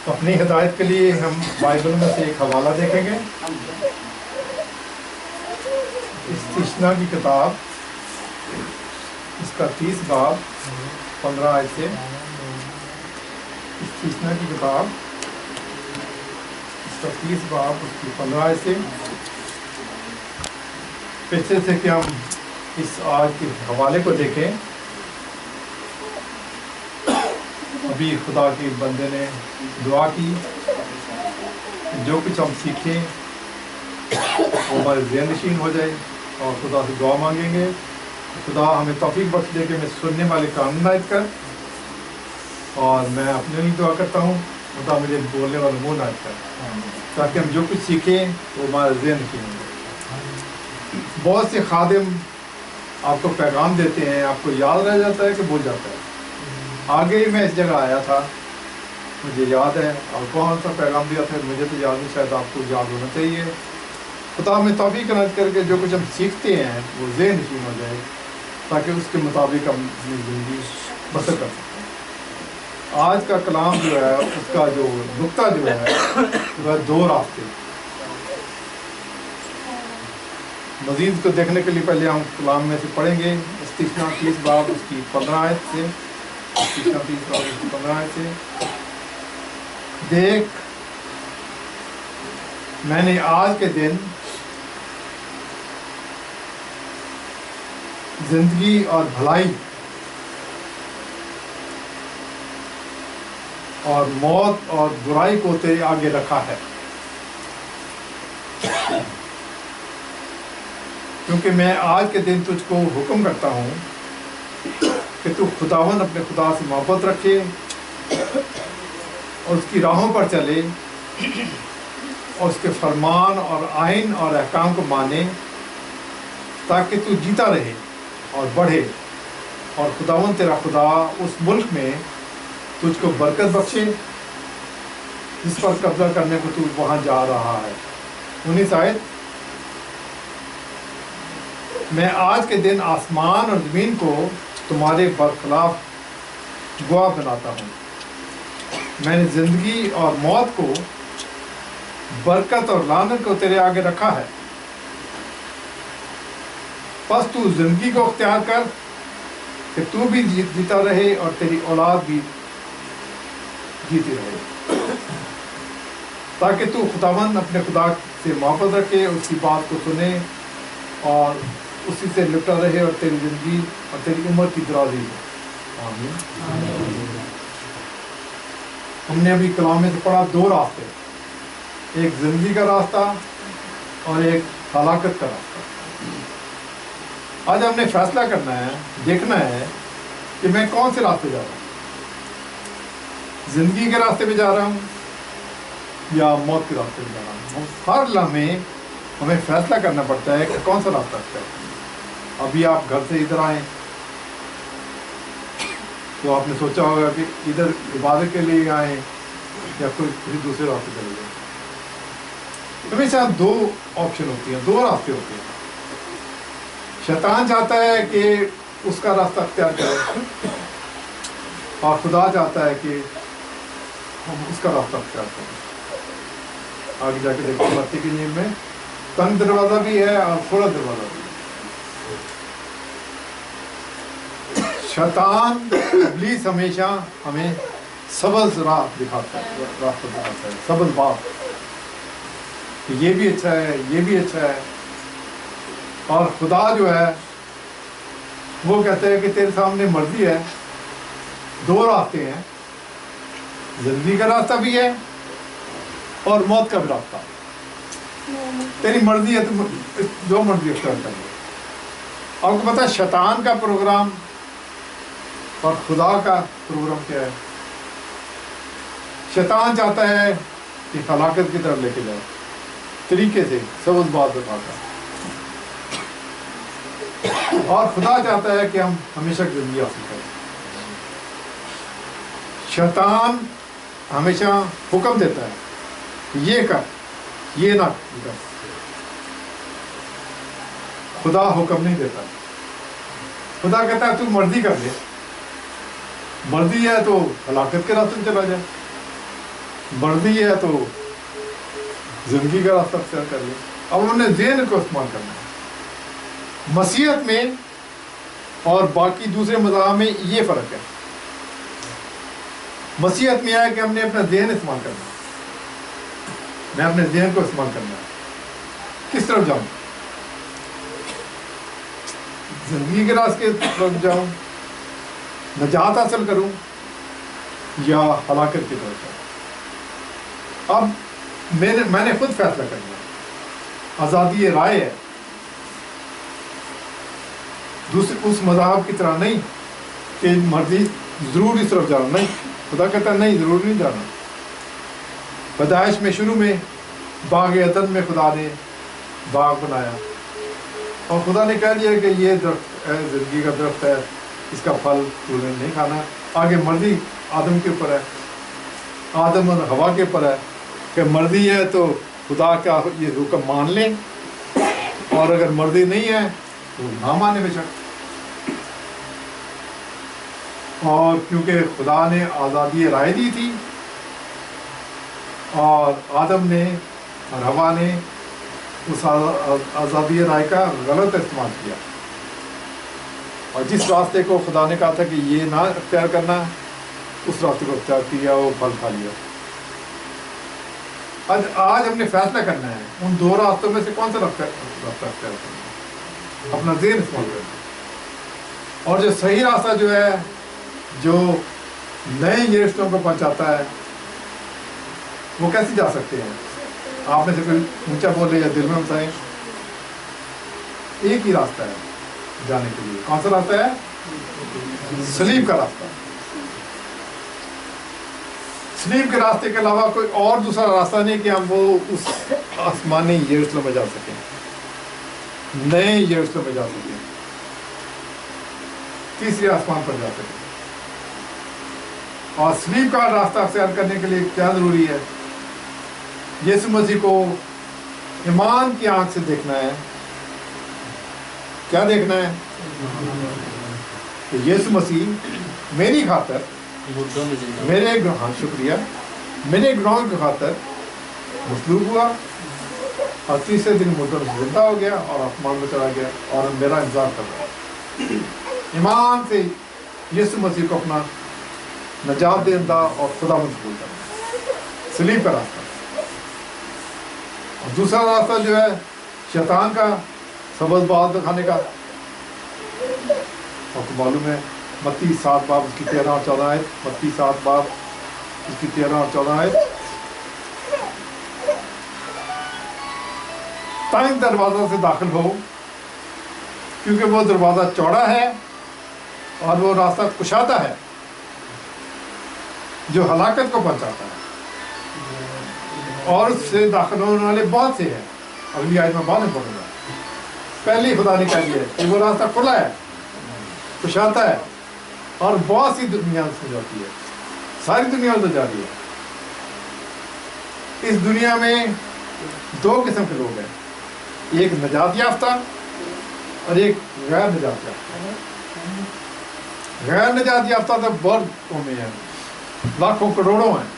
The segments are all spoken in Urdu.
اپنی ہدایت کے لیے ہم بائبل میں سے ایک حوالہ دیکھیں گے۔ استثنا کی کتاب، اس کا 30 باب 15 آیت سے۔ استثنا کی کتاب، اس کا 30 باب اس کی 15 آیت سے۔ پیچھے سے کہ ہم اس آج کے حوالے کو دیکھیں۔ ابھی خدا کے بندے نے دعا کی، جو کچھ ہم سیکھیں وہ ہمارے ذہن نشین ہو جائے، اور خدا سے دعا مانگیں گے خدا ہمیں توفیق بخش دے کہ میں سننے والے کان عنایت کر، اور میں اپنے لیے دعا کرتا ہوں خدا مجھے بولنے والے منہ عنایت کر، تاکہ ہم جو کچھ سیکھیں وہ ہمارے ذہن نشین ہو جائے۔ بہت سے خادم آپ کو پیغام دیتے ہیں، آپ کو یاد رہ جاتا ہے کہ بھول جاتا ہے۔ آگے ہی میں اس جگہ آیا تھا، مجھے یاد ہے، اور کون سا پیغام دیا تھا مجھے تو یاد نہیں، شاید آپ کو یاد ہونا چاہیے۔ خدا ہمیں توفیق عنایت کر کے جو کچھ ہم سیکھتے ہیں وہ ذہن نشین ہو جائے، تاکہ اس کے مطابق ہم اپنی زندگی بسر کر سکیں۔ آج کا کلام جو ہے اس کا جو نقطہ جو ہے وہ 2 راستے۔ مزید کو دیکھنے کے لیے پہلے ہم کلام میں سے پڑھیں گے استثنا 30 باب اس کی 15 آیت سے۔ استثنا 30 باب اس کی 15 آیت سے۔ دیکھ، میں نے آج کے دن زندگی اور بھلائی اور موت اور برائی کو تیرے آگے رکھا ہے، کیونکہ میں آج کے دن تجھ کو حکم کرتا ہوں کہ تو خداوند اپنے خدا سے محبت رکھے اور اس کی راہوں پر چلے، اور اس کے فرمان اور آئین اور احکام کو مانے، تاکہ تو جیتا رہے اور بڑھے، اور خداوند تیرا خدا اس ملک میں تجھ کو برکت بخشے جس پر قبضہ کرنے کو تو وہاں جا رہا ہے۔ 19 آیت، میں آج کے دن آسمان اور زمین کو تمہارے برخلاف گواہ بناتا ہوں، میں نے زندگی اور موت کو، برکت اور لعنت کو تیرے آگے رکھا ہے، پس تو زندگی کو اختیار کر کہ تو بھی جیتا رہے اور تیری اولاد بھی جیتی رہے، تاکہ تو خداوند اپنے خدا سے محبت رکھے، اس کی بات کو سنے اور اسی سے لپٹا رہے، اور تیری زندگی اور تیری عمر کی درازی ہو۔ آمین۔ ہم نے ابھی کلام میں سے پڑھا 2 راستے، ایک زندگی کا راستہ اور ایک ہلاکت کا راستہ۔ آج ہم نے فیصلہ کرنا ہے، دیکھنا ہے کہ میں کون سے راستے جا رہا ہوں، زندگی کے راستے پہ جا رہا ہوں یا موت کے راستے پہ جا رہا ہوں۔ ہر لمحے ہمیں فیصلہ کرنا پڑتا ہے کہ کون سا راستہ اختیار کرنا۔ ابھی آپ گھر سے ادھر آئیں تو آپ نے سوچا ہوگا کہ ادھر عبادت کے لیے آئیں یا کوئی کسی دوسرے راستے چلے جائیں۔ ہمیشہ 2 آپشن ہوتی ہیں، 2 راستے ہوتے ہیں۔ شیطان چاہتا ہے کہ اس کا راستہ اختیار کرے، اور خدا چاہتا ہے کہ ہم اس کا راستہ اختیار کریں۔ آگے جا کے دیکھیں متی کی نیند میں تنگ دروازہ بھی ہے اور کھلا دروازہ بھی ہے۔ شیطان ابلیس ہمیشہ ہمیں سبز راہ دکھاتا ہے، راستہ دکھاتا ہے، سبز بات کہ یہ بھی اچھا ہے، یہ بھی اچھا ہے، اور خدا جو ہے وہ کہتے ہیں کہ تیرے سامنے مرضی ہے، 2 راستے ہیں، زندگی کا راستہ بھی ہے اور موت کا بھی راستہ، تیری مرضی ہے تو جو مرضی اختیار کر لے۔ آپ کو پتا ہے شیطان کا پروگرام اور خدا کا پروگرام کیا ہے؟ شیطان چاہتا ہے کہ ہلاکت کی طرف لے کے جائے، طریقے سے سبز بات بتاتا ہے، اور خدا چاہتا ہے کہ ہم ہمیشہ زندگی حاصل کریں۔ شیطان ہمیشہ حکم دیتا ہے کہ یہ کر، یہ نہ کر۔ خدا حکم نہیں دیتا، خدا کہتا ہے تو مرضی کر لے، مرضی ہے تو ہلاکت کے راستے میں چلا جائے، مرضی ہے تو زندگی کا راستہ اختیار کر لیں. اب انہوں نے ذہن کو استعمال کرنا ہے. مسیحیت میں اور باقی دوسرے مذاہب میں یہ فرق ہے. مسیحیت میں ہے کہ ہم نے اپنا ذہن استعمال کرنا ہے. میں اپنے ذہن کو استعمال کرنا ہے. کس طرف جاؤں؟ زندگی کے راستے کی طرف جاؤں, نجات حاصل کروں, یا ہلاکت کی طرف جاؤں؟ اب میں نے خود فیصلہ کرنا ہے. آزادی رائے ہے. اس مذہب کی طرح نہیں کہ مرضی ضرور اس طرف جانا, نہیں. خدا کہتا ہے نہیں, ضرور نہیں جانا. پیدائش میں شروع میں باغ عدن میں خدا نے باغ بنایا, اور خدا نے کہہ دیا کہ یہ درخت ہے, زندگی کا درخت ہے, اس کا پھل تم نے نہیں کھانا. آگے مرضی آدم کے اوپر ہے, آدم اور ہوا کے اوپر ہے کہ مرضی ہے تو خدا کا یہ حکم مان لیں, اور اگر مرضی نہیں ہے تو نہ مانے بے شک. اور کیونکہ خدا نے آزادی رائے دی تھی, اور آدم نے اور ہوا نے اس آزادی رائے کا غلط استعمال کیا, اور جس راستے کو خدا نے کہا تھا کہ یہ نہ اختیار کرنا, اس راستے کو اختیار کیا, وہ پھل کھا لیا. آج ہم نے فیصلہ کرنا ہے ان دو راستوں میں سے کون سا راستہ اختیار کرنا ہے. اپنا ذہن استعمال کرنا ہے. اور جو صحیح راستہ جو ہے, جو نئے یروشلم کو پہنچاتا ہے, وہ کیسے جا سکتے ہیں؟ آپ میں سے کوئی اونچا بولے یا دل میں بتائیں. ایک ہی راستہ ہے جانے کے لیے. کون سا راستہ ہے؟ صلیب کا راستہ. صلیب کے راستے کے علاوہ کوئی اور دوسرا راستہ نہیں کہ ہم وہ اس آسمانی یروشلم میں جا سکیں, نئے یروشلم میں جا سکیں, تیسرے آسمان پر جا سکیں. اور صلیب کا راستہ اختیار کرنے کے لیے کیا ضروری ہے؟ یسوع مسیح کو ایمان کی آنکھ سے دیکھنا ہے. کیا دیکھنا ہے؟ کہ یسوع مسیح میری خاطر, میرے گناہ, شکریہ, میرے گناہوں کی خاطر مصلوب ہوا, اور تیسرے دن مردوں سے زندہ ہو گیا اور آسمان میں چلا گیا, اور میرا انتظار کر رہا ہے. ایمان سے یسوع مسیح کو اپنا نجات دہندہ اور خدا قبول کرنا, صلیب کا راستہ. اور دوسرا راستہ جو ہے شیطان کا, سبز بال دکھانے کا. اور تو معلوم ہے متی 7 باب اس کی 13 اور 14 آیت, متی 7 باب اس کی 13 اور 14 آیت. تنگ دروازہ سے داخل ہو, کیونکہ وہ دروازہ چوڑا ہے اور وہ راستہ کشادہ ہے جو ہلاکت کو پہنچاتا ہے, اور اس سے داخل ہونے والے بہت سے ہیں. اگلی آیت میں بعد میں پڑھوں گا. پہلے خدا نے کہہ دیا کہ وہ راستہ کھلا ہے, کشادہ ہے, اور بہت سی دنیا سے جاتی ہے, ساری دنیا میں جا رہی ہے. اس دنیا میں 2 قسم کے لوگ ہیں, ایک نجات یافتہ اور ایک غیر نجات یافتہ. غیر نجات یافتہ تو بہت قومیں ہیں, لاکھوں کروڑوں ہیں,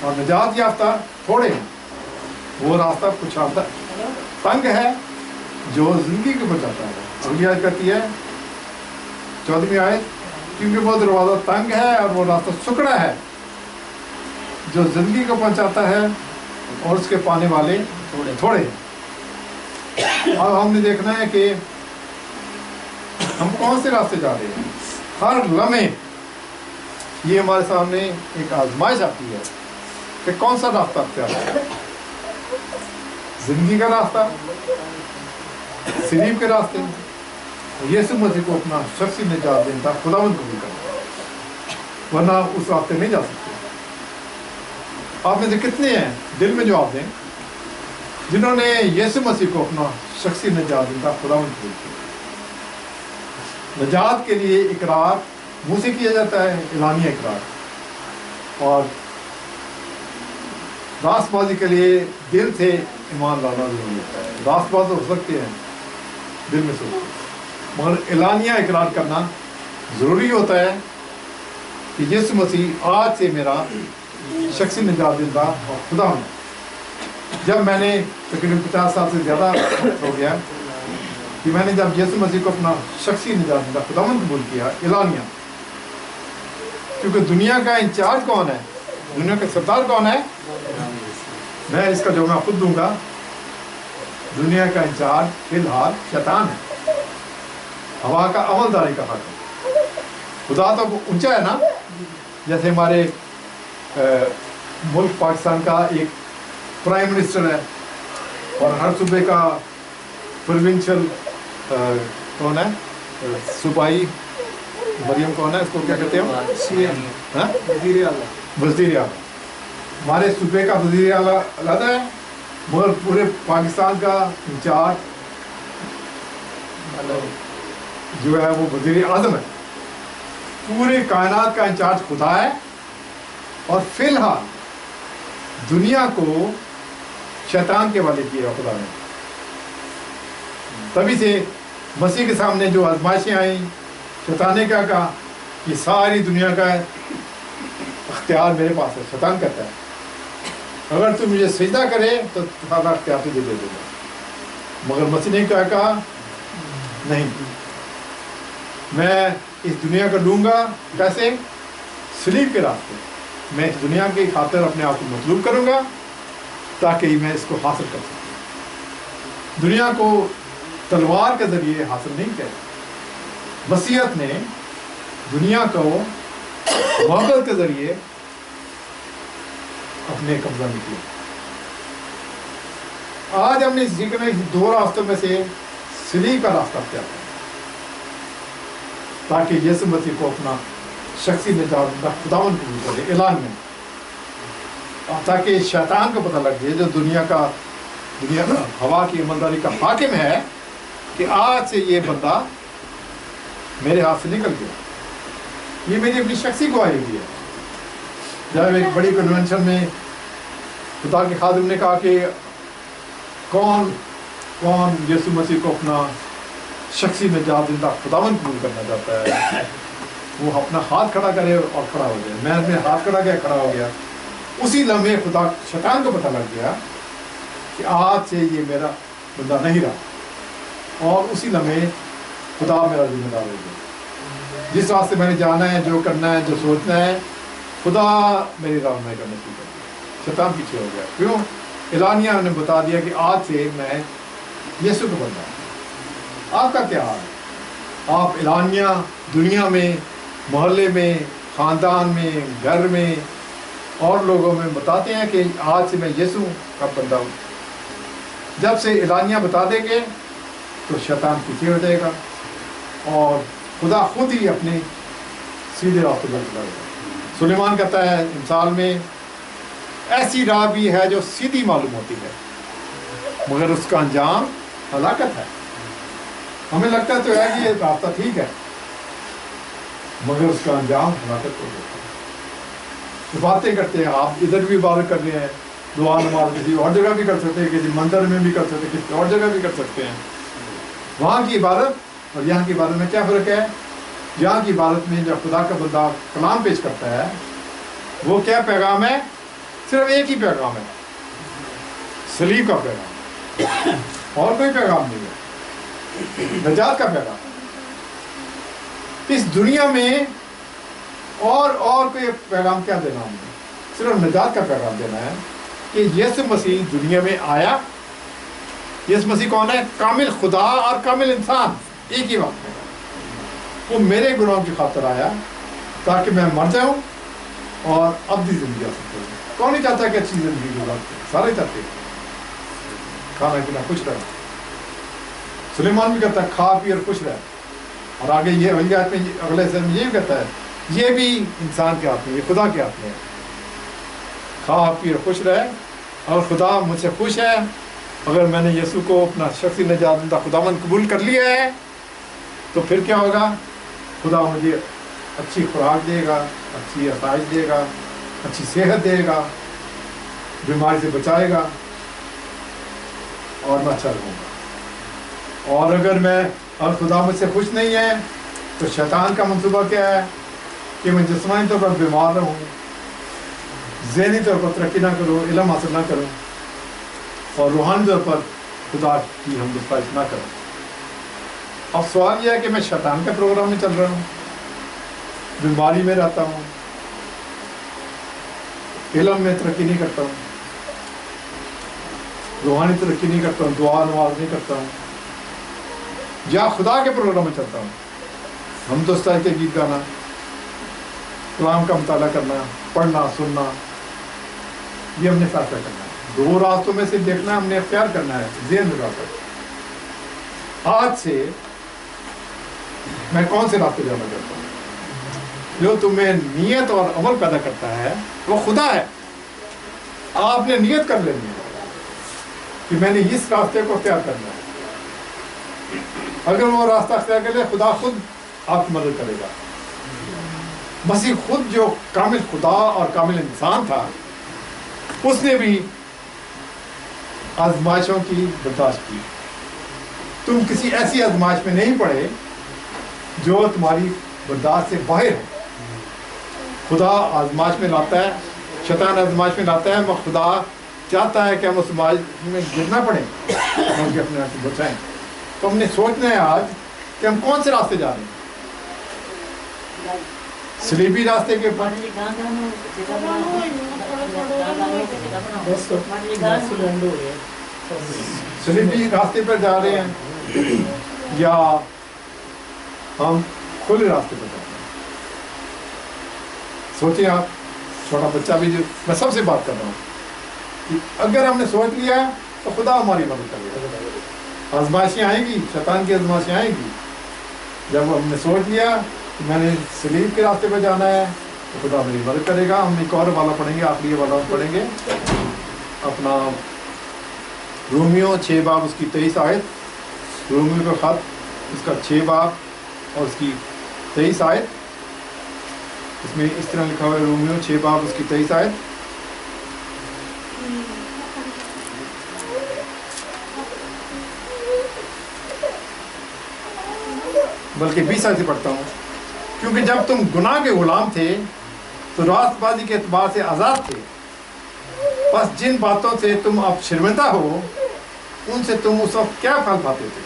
اور نجات یافتہ تھوڑے ہیں. وہ راستہ کشادہ تنگ ہے جو زندگی کو بچاتا ہے. اگلی آیت کہتی ہے 14ویں آیت, کیونکہ وہ دروازہ تنگ ہے اور وہ راستہ سکڑا ہے جو زندگی کو پہنچاتا ہے, اور اس کے پانے والے تھوڑے ہیں. اب ہم نے دیکھنا ہے کہ ہم کون سے راستے جا رہے ہیں. ہر لمحے یہ ہمارے سامنے ایک آزمائش آتی ہے کہ کون سا راستہ اختیار ہے. زندگی کا راستہ, صلیب کے راستے, یسوع مسیح کو اپنا شخصی نجات دہندہ خداوند قبول کرنا, ورنہ اس راستے نہیں جا سکتے. آپ میں سے کتنے ہیں دل میں جواب دیں جنہوں نے یسوع مسیح کو اپنا شخصی نجات دہندہ خداوند قبول کیا؟ نجات کے لیے اقرار منہ سے کیا جاتا ہے, اعلانیہ اقرار, اور راست بازی کے لیے دل سے ایمان لانا ضروری ہوتا ہے. راست باز ہو سکتے ہیں دل میں سوچتے, مگر اعلانیہ اقرار کرنا ضروری ہوتا ہے کہ یسوع مسیح آج سے میرا شخصی نجات دہندہ اور خدا ہوں. جب میں نے تقریباً 50 سال سے زیادہ ہو گیا کہ میں نے جب یسوع مسیح کو اپنا شخصی نجات دہندہ خداوند قبول کیا اعلانیہ، کیونکہ دنیا کا انچارج کون ہے، دنیا کا سردار کون ہے؟ میں اس کا جو میں خود دوں گا، دنیا کا انچارج فی الحال شیطان ہے، ہوا کا عملداری کا حق ہے. خدا تو اونچا ہے نا، جیسے ہمارے ملک پاکستان کا ایک پرائم منسٹر ہے اور ہر صوبے کا پروونشل کون ہے، صوبائی مریم کون ہے، اس کو کیا کہتے ہیں، وزیر اعلیٰ. ہمارے صوبے کا وزیر اعلیٰ علیحدہ ہے، مگر پورے پاکستان کا انچارج جو ہے وہ وزیر اعظم ہے. پورے کائنات کا انچارج خدا ہے، اور فی الحال دنیا کو شیطان کے حوالے کیا خدا نے. تبھی سے مسیح کے سامنے جو آزمائشیں آئیں، شیطان نے کیا کہا کہ ساری دنیا کا اختیار میرے پاس ہے. شیطان کہتا ہے اگر تو مجھے سجدہ کرے تو سارا اختیار تجھے دے دے گا. مگر مسیح نے کیا کہا، نہیں، میں اس دنیا کو لوں گا. کیسے؟ سلیب کے راستے. میں اس دنیا کی خاطر اپنے آپ کو مطلوب کروں گا تاکہ میں اس کو حاصل کر سکوں. دنیا کو تلوار کے ذریعے حاصل نہیں کیا. مسیحیت نے دنیا کو محبت کے ذریعے اپنے قبضہ میں کیا. آج ہم نے سیکھنے دو راستوں میں سے سلیب کا راستہ اختیار کیا تاکہ یسوع مسیح کو اپنا شخصی نجات دہندہ خداوند قبول کرے اعلان میں، تاکہ شیطان کو پتہ لگ جائے جو دنیا کا ہوا کی عملداری کا حاکم ہے کہ آج سے یہ بندہ میرے ہاتھ سے نکل گیا. یہ میری اپنی شخصی گواہی بھی ہے. جب ایک بڑی کنونشن میں خدا کے خادم نے کہا کہ کون یسوع مسیح کو اپنا شخصی نجات دہندہ خداوند قبول کرنا چاہتا ہے، وہ اپنا ہاتھ کھڑا کرے اور کھڑا ہو جائے. میں اپنے ہاتھ کھڑا کیا، کھڑا ہو گیا. اسی لمحے خدا شیطان کو پتہ لگ گیا کہ آج سے یہ میرا بندہ نہیں رہا، اور اسی لمحے خدا میرا ذمہ دار ہو گیا. جس راستے میں نے جانا ہے، جو کرنا ہے، جو سوچنا ہے، خدا میری رہنمائی کرنے کی کرتی. شیطان پیچھے ہو گیا. کیوں؟ اعلانیہ نے بتا دیا کہ آج سے میں یسوع کو بندہ ہوں. آپ کا کیا حال ہے؟ آپ اعلانیہ دنیا میں، محلے میں، خاندان میں، گھر میں اور لوگوں میں بتاتے ہیں کہ آج سے میں یسوع کا بندہ ہوں. جب سے اعلانیہ بتا دیں گے تو شیطان پیچھے ہو جائے گا اور خدا خود ہی اپنے سیدھے راستے پر چلا جائے گا. سلیمان کہتا ہے انسان میں ایسی راہ بھی ہے جو سیدھی معلوم ہوتی ہے مگر اس کا انجام ہلاکت ہے. ہمیں لگتا تو ہے کہ یہ راستہ ٹھیک ہے مگر اس کا انجام ہلاکت ہو جاتا ہے. باتیں کرتے ہیں، آپ ادھر بھی عبادت کر رہے ہیں، دعا نماز کسی اور جگہ بھی کر سکتے ہیں، کسی مندر میں بھی کر سکتے ہیں، کسی اور جگہ بھی کر سکتے ہیں. وہاں کی عبادت اور یہاں کی عبادت میں کیا فرق ہے؟ یہاں کی عبادت میں جب خدا کا بندہ کلام پیش کرتا ہے وہ کیا پیغام ہے؟ صرف ایک ہی پیغام ہے، سلیب کا پیغام، اور کوئی پیغام نہیں ہے، نجات کا پیغام. اس دنیا میں اور کوئی پیغام کیا دینا ہم نے؟ صرف نجات کا پیغام دینا ہے کہ یسوع مسیح دنیا میں آیا. یسوع مسیح کون ہے؟ کامل خدا اور کامل انسان ایک ہی وقت میں. وہ میرے گناہوں کی خاطر آیا تاکہ میں مر جاؤں اور ابدی زندگی حاصل کروں. کون نہیں چاہتا کہ اچھی زندگی گزارے؟ سارے چاہتے ہیں کھانا پینا خوش رہے. سلیمان بھی کہتا ہے کھا پی اور خوش رہے. اور آگے یہ اگلے سر میں یہ کہتا ہے یہ بھی انسان کے ہاتھ میں، یہ خدا کے ہاتھ میں ہے. کھا پی اور خوش رہے، اور خدا مجھ سے خوش ہے. اگر میں نے یسوع کو اپنا شخصی نجات دہندہ خداوند قبول کر لیا ہے تو پھر کیا ہوگا؟ خدا مجھے اچھی خوراک دے گا، اچھی آسائش دے گا، اچھی صحت دے گا، بیماری سے بچائے گا اور میں اچھا رہوں گا. اور اگر خدا مجھ سے خوش نہیں ہے تو شیطان کا منصوبہ کیا ہے کہ میں جسمانی طور پر بیمار رہوں، ذہنی طور پر ترقی نہ کرو، علم حاصل نہ کرو، اور روحانی طور پر خدا کی حمد و ستائش نہ کرو۔ اب سوال یہ ہے کہ میں شیطان کے پروگرام میں چل رہا ہوں، بیماری میں رہتا ہوں، علم میں ترقی نہیں کرتا ہوں، روحانی ترقی نہیں کرتا ہوں، دعا نماز نہیں کرتا ہوں، یا خدا کے پروگرام میں چلتا ہوں، ہم تو ستائش کے گیت گانا، کلام کا مطالعہ کرنا، پڑھنا سننا، یہ ہم نے فیصلہ کرنا ہے۔ دو راستوں میں سے دیکھنا ہم نے اختیار کرنا ہے ذہن لگا کر، آج سے میں کون سے راستے جانا چاہتا ہوں۔ جو تمہیں نیت اور عمل پیدا کرتا ہے وہ خدا ہے۔ آپ نے نیت کر لینی ہے کہ میں نے اس راستے کو اختیار کرنا ہے۔ اگر وہ راستہ اختیار کر لے، خدا خود آپ کی مدد کرے گا۔ مسیح خود جو کامل خدا اور کامل انسان تھا، اس نے بھی آزمائشوں کی برداشت کی۔ تم کسی ایسی آزمائش میں نہیں پڑے جو تمہاری برداشت سے باہر ہے۔ خدا آزمائش میں لاتا ہے، شیطان آزمائش میں لاتا ہے، مگر خدا چاہتا ہے کہ ہم اس آزمائش میں گرنا پڑے بلکہ اپنے آپ کو بچائیں۔ تو ہم نے سوچنا ہے آج کہ ہم کون سے راستے جا رہے ہیں۔ صلیبی راستے کے اوپر، صلیبی راستے پر جا رہے ہیں، یا ہم کھلے راستے پر جا رہے ہیں۔ سوچیں آپ، چھوٹا بچہ بھی، جو میں سب سے بات کر رہا ہوں، کہ اگر ہم نے سوچ لیا تو خدا ہماری مدد کرے گا۔ آزمائشیں آئیں گی، شیطان کی آزمائشیں آئیں گی۔ جب ہم نے سوچ لیا کہ میں نے صلیب کے راستے پہ جانا ہے تو خدا میری مدد کرے گا۔ ہم ایک اور والا پڑھیں گے، آخری والا پڑھیں گے اپنا رومیو 6 باب اس کی 23 آیت، رومیو کا خط اس کا 6 باب اور اس کی 23 آیت۔ اس میں اس طرح لکھا ہوا ہے، رومیو 6 باب اس کی 23 آیت، بلکہ 20 آیت سے پڑھتا ہوں۔ کیونکہ جب تم گناہ کے غلام تھے تو راست بازی کے اعتبار سے آزاد تھے، بس جن باتوں سے تم اب شرمندہ ہو ان سے تم اس وقت کیا پھل پاتے تھے،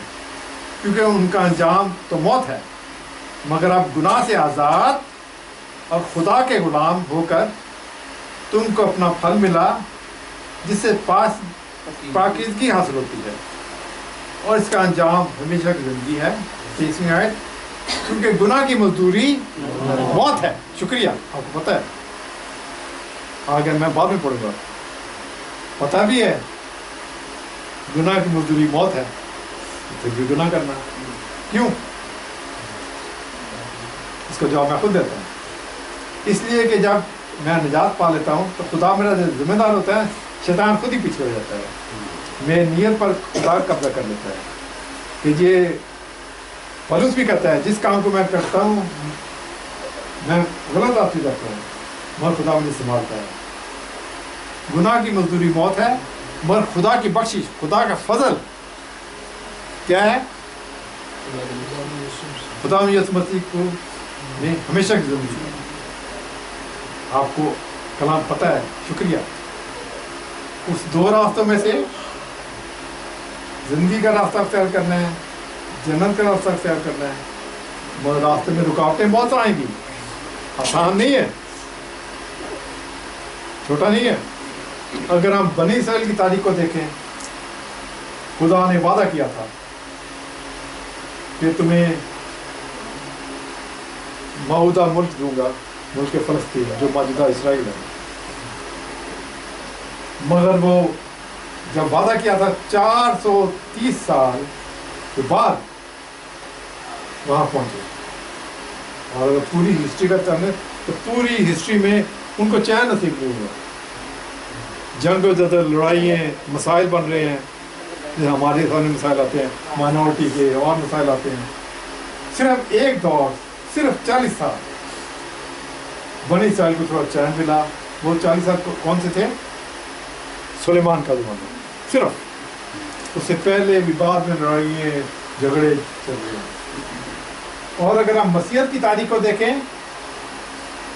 کیونکہ ان کا انجام تو موت ہے۔ مگر اب گناہ سے آزاد اور خدا کے غلام ہو کر تم کو اپنا پھل ملا، جس سے پاکیزگی حاصل ہوتی ہے، اور اس کا انجام ہمیشہ کی زندگی ہے۔ 30ویں آیت، کیونکہ گناہ کی مزدوری موت ہے۔ شکریہ، آپ کو پتہ ہے، آگے میں بعد میں پڑھوں گا، پتہ بھی ہے گناہ کی مزدوری موت ہے، پھر بھی گناہ کرنا کیوں؟ اس کا جواب میں خود دیتا ہوں۔ اس لیے کہ جب میں نجات پا لیتا ہوں تو خدا میرا ذمہ دار ہوتا ہے، شیطان خود ہی پیچھے ہو جاتا ہے، میری نیت پر خدا قبضہ کر لیتا ہے کہ یہ پولس بھی کرتا ہے، جس کام کو میں کرتا ہوں میں غلط راستے جاتا ہوں، مگر خدا مجھے سنبھالتا ہے۔ گناہ کی مزدوری موت ہے، مگر خدا کی بخشش، خدا کا فضل کیا ہے؟ خدا یسوع مسیح کو ہمیشہ کی زندگی۔ آپ کو کلام پتہ ہے، شکریہ۔ اس دو راستوں میں سے زندگی کا راستہ اختیار کرنا ہے، جنت کا راستہ اختیار کرنا ہے، مگر راستے میں رکاوٹیں بہت آئیں گی، آسان نہیں ہے، چھوٹا نہیں ہے۔ اگر ہم بنی اسرائیل کی تاریخ کو دیکھیں، خدا نے وعدہ کیا تھا کہ تمہیں موعودہ ملک دوں گا، ملک فلسطین جو موجودہ اسرائیل ہے، مگر وہ جب وعدہ کیا تھا 430 سال کے بعد وہاں پہنچے، اور اگر پوری ہسٹری کا چلے تو پوری ہسٹری میں ان کو چین نصیب نہیں ہوا۔ جنگ و جدل، لڑائیاں، مسائل بن رہے ہیں، جیسے ہمارے سامنے مسائل آتے ہیں، مائنورٹی کے اور مسائل آتے ہیں۔ صرف ایک دور، صرف 40 سال بنی اسرائیل کو تھوڑا چین ملا۔ وہ 40 سال کون سے تھے؟ سلیمان کا زمانہ۔ صرف اس سے پہلے بھی بعد میں لڑائیاں، جھگڑے چل رہے ہیں۔ اور اگر ہم مسیحیت کی تاریخ کو دیکھیں،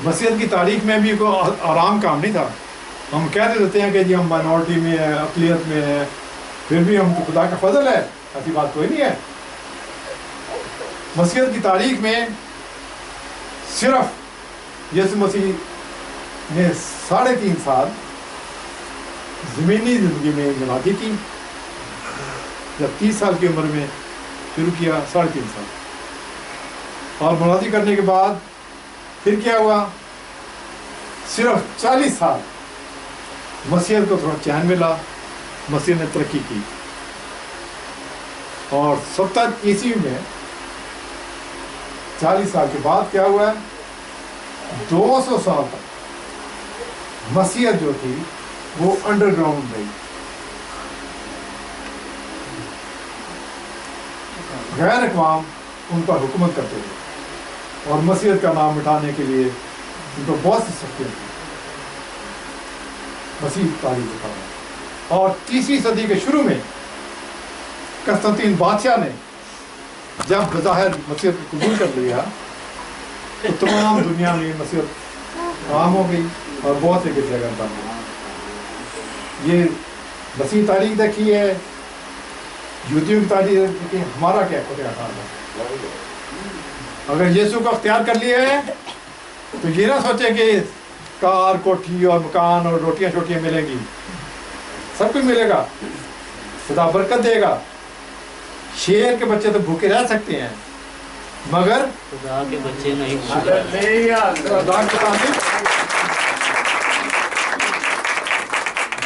مسیحیت کی تاریخ میں بھی کوئی آرام کام نہیں تھا۔ ہم کہہ دیتے ہیں کہ جی ہم مائنورٹی میں ہیں، اقلیت میں ہیں، پھر بھی ہم کو خدا کا فضل ہے، ایسی بات کوئی نہیں ہے۔ مسیحیت کی تاریخ میں صرف یسوع مسیح نے 3.5 سال زمینی زندگی میں منادی کی، جب 30 سال کی عمر میں شروع کیا 3.5 سال، اور منادی کرنے کے بعد پھر کیا ہوا، صرف 40 سال مسیحیت کو تھوڑا چین ملا، مسیحیت نے ترقی کی، اور 70 عیسوی میں 40 سال کے بعد کیا ہوا ہے، 200 سال تک مسیحیت جو تھی وہ انڈر گراؤنڈ رہی، غیر اقوام ان پر حکومت کرتے تھے، اور مسیحیت کا نام مٹانے کے لیے ان کو بہت سی سختیاں تھیں۔ مسیح تاریخ کا ہے، اور 30ویں صدی کے شروع میں قسطنطین بادشاہ نے جب بظاہر مسیحیت کو قبول کر لیا تو تمام دنیا میں مسیحیت عام ہو گئی اور بہت سے گرجا گھر بن گئے۔ یہ مسیح تاریخ دیکھی ہے، یہودیوں کی تاریخ دیکھی، ہمارا کیا حال ہے؟ اگر یسوع کو اختیار کر لیا ہے تو یہ نہ سوچے کہ کار، کوٹھی اور مکان اور روٹیاں شوٹیاں ملیں گی، سب کچھ ملے گا، خدا برکت دے گا۔ شیر کے بچے تو بھوکے رہ سکتے ہیں مگر خدا کے بچے نہیں خدا کے طالب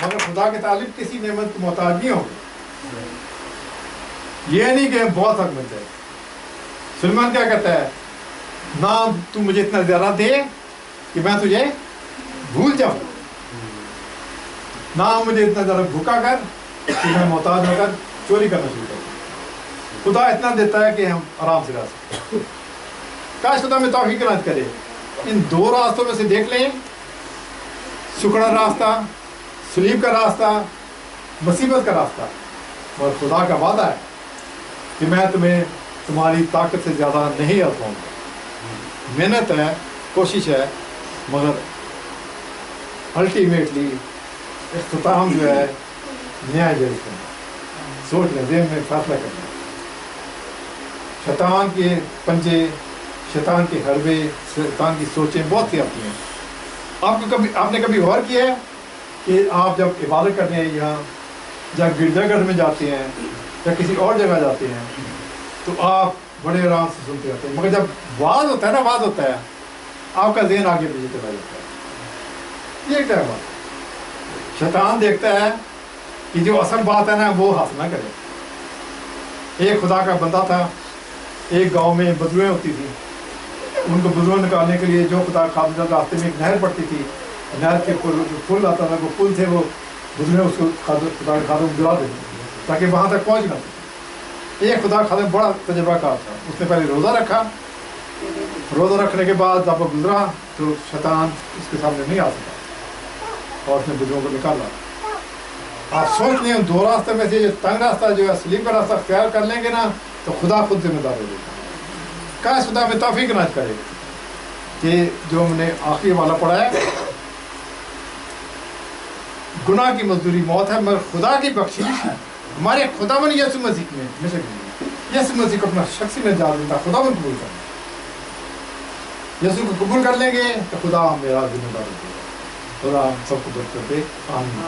مگر خدا کے طالب کسی نعمت کو محتاج نہیں ہوں گے۔ یہ نہیں کہ بہت حق بن جائے۔ سلیمان کیا کہتا ہے، نہ تو مجھے اتنا زیادہ دے کہ میں تجھے بھول جاؤں، نہ مجھے اتنا زیادہ بھوکا کر کہ میں محتاج ہو کر چوری کرنا شروع کروں۔ خدا اتنا دیتا ہے کہ ہم آرام سے رہ سکیں۔ کاش خدا میں توفیق عنایت کرے۔ ان 2 راستوں میں سے دیکھ لیں، سکڑا راستہ، سلیب کا راستہ، مصیبت کا راستہ، اور خدا کا وعدہ ہے کہ میں تمہیں تمہاری طاقت سے زیادہ نہیں آزماؤں گا۔ محنت ہے، کوشش ہے، مگر الٹیمیٹلی اختتام جو ہے نیا جائز کرنا، سوچ لیں، ذہن میں فیصلہ کرنا۔ شیطان کے پنجے، شیطان کے حربے، شیطان کی سوچیں بہت سی آتی ہیں۔ آپ نے کبھی غور کیا ہے کہ آپ جب عبادت کرنے ہیں یہاں، جب گرجا گھر میں جاتے ہیں یا کسی اور جگہ جاتے ہیں تو آپ بڑے آرام سے سنتے آتے ہیں، مگر جب واز ہوتا ہے نا، واز ہوتا ہے، آپ کا ذہن آگے پیچھے چلا جاتا ہے۔ یہ کیا بات؟ شیطان دیکھتا ہے کہ جو اصل بات ہے نا وہ حاصل نہ کرے۔ ایک خدا کا بندہ تھا، ایک گاؤں میں بدرویں ہوتی تھی، ان کو بدرویں نکالنے کے لیے جو خدا خادم راستے میں ایک نہر پڑتی تھی، نہر کے پل آتا تھا، وہ پل تھے، وہ بدرویں اس کو خدا کے خادم گرا دیتے تاکہ وہاں تک پہنچ نہ سکے۔ ایک خدا خادم بڑا تجربہ کار تھا، اس نے پہلے روزہ رکھا، روزہ رکھنے کے بعد جب وہ گزرا تو شیطان اس کے سامنے نہیں آ سکا اور اس نے بدرووں کو نکالا۔ آپ سوچ لیں 2 راستے میں سے جو تنگ راستہ جو ہے سلیپ کا راستہ اختیار کر لیں گے نا تو خدا خود ذمہ دار ہو جائے گا۔ کاش خدا میں توفیق عنایت کرے کہ جو ہم نے آخری والا پڑھا ہے، گناہ کی مزدوری موت ہے مگر خدا کی بخشش ہمارے خداوند یسوع مسیح میں یسوع مسیح کو اپنا شخصی میں جان دیتا، خداوند قبول کرنا، یسوع کو قبول کر لیں گے تو خدا میرا ذمہ دار ہوگا۔ خدا ہم سب کو برکت دے، آمین۔